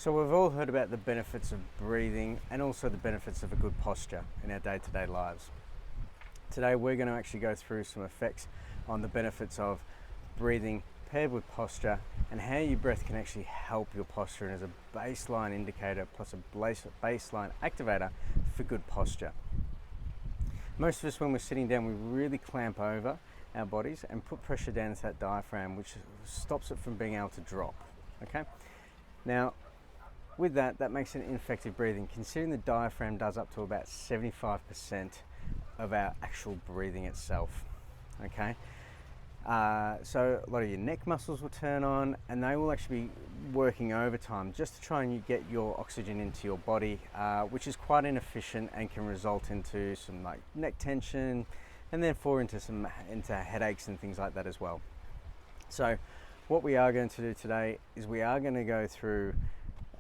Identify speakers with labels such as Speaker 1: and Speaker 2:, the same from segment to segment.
Speaker 1: So we've all heard about the benefits of breathing and also the benefits of a good posture in our day-to-day lives. Today we're going to actually go through some effects on the benefits of breathing paired with posture and how your breath can actually help your posture as a baseline indicator plus a baseline activator for good posture. Most of us, when we're sitting down, we really clamp over our bodies and put pressure down into that diaphragm, which stops it from being able to drop. Okay? Now, with that makes it ineffective breathing, considering the diaphragm does up to about 75% of our actual breathing itself. Okay? So a lot of your neck muscles will turn on and they will actually be working overtime just to try and get your oxygen into your body, which is quite inefficient and can result into some like neck tension and therefore into headaches and things like that as well. So what we are going to do today is we are going to go through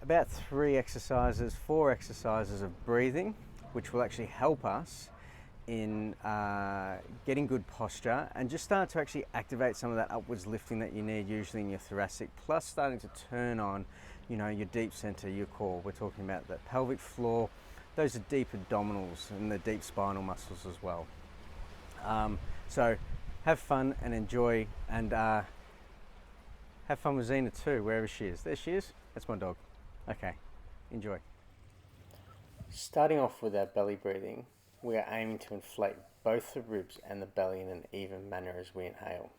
Speaker 1: about 4 exercises of breathing, which will actually help us in getting good posture and just start to actually activate some of that upwards lifting that you need usually in your thoracic, plus starting to turn on, your deep center, your core. We're talking about the pelvic floor, those are deep abdominals and the deep spinal muscles as well. So have fun and enjoy, and have fun with Zena too, wherever she is. There she is. That's my dog. Okay, enjoy. Starting off with our belly breathing, we are aiming to inflate both the ribs and the belly in an even manner as we inhale.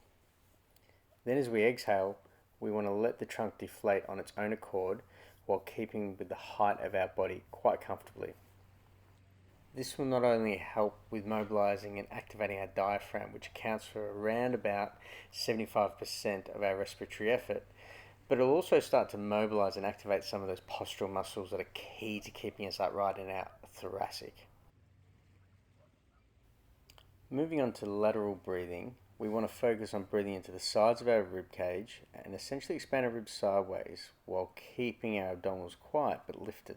Speaker 1: Then as we exhale, we want to let the trunk deflate on its own accord while keeping with the height of our body quite comfortably. This will not only help with mobilizing and activating our diaphragm, which accounts for around about 75% of our respiratory effort, but it'll also start to mobilize and activate some of those postural muscles that are key to keeping us upright in our thoracic. Moving on to lateral breathing, we want to focus on breathing into the sides of our rib cage and essentially expand our ribs sideways while keeping our abdominals quiet but lifted.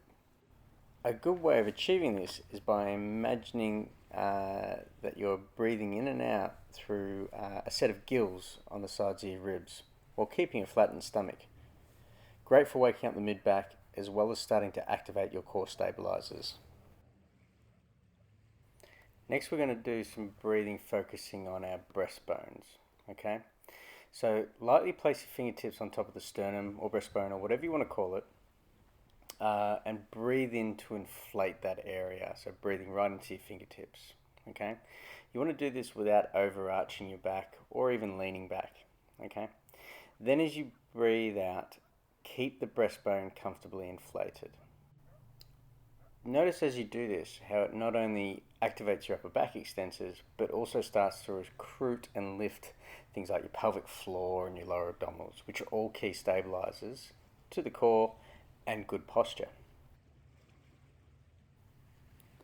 Speaker 1: A good way of achieving this is by imagining that you're breathing in and out through a set of gills on the sides of your ribs while keeping a flattened stomach. Great for waking up the mid-back as well as starting to activate your core stabilizers. Next we're going to do some breathing focusing on our breastbones. Okay, so lightly place your fingertips on top of the sternum or breastbone or whatever you want to call it, and breathe in to inflate that area, so breathing right into your fingertips. Okay, you want to do this without overarching your back or even leaning back. Okay, then as you breathe out, keep the breastbone comfortably inflated. Notice as you do this how it not only activates your upper back extensors but also starts to recruit and lift things like your pelvic floor and your lower abdominals, which are all key stabilizers to the core and good posture.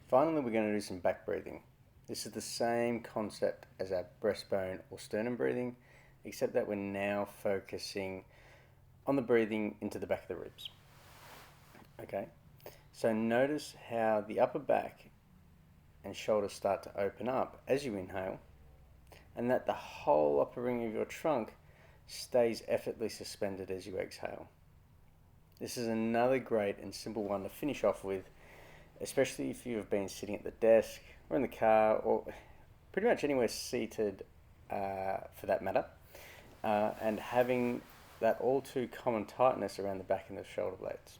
Speaker 1: Finally, we're going to do some back breathing. This is the same concept as our breastbone or sternum breathing, except that we're now focusing on the breathing into the back of the ribs. Okay, so notice how the upper back and shoulders start to open up as you inhale, and that the whole upper ring of your trunk stays effortlessly suspended as you exhale. This is another great and simple one to finish off with, especially if you have been sitting at the desk or in the car or pretty much anywhere seated for that matter, and having that all too common tightness around the back and the shoulder blades.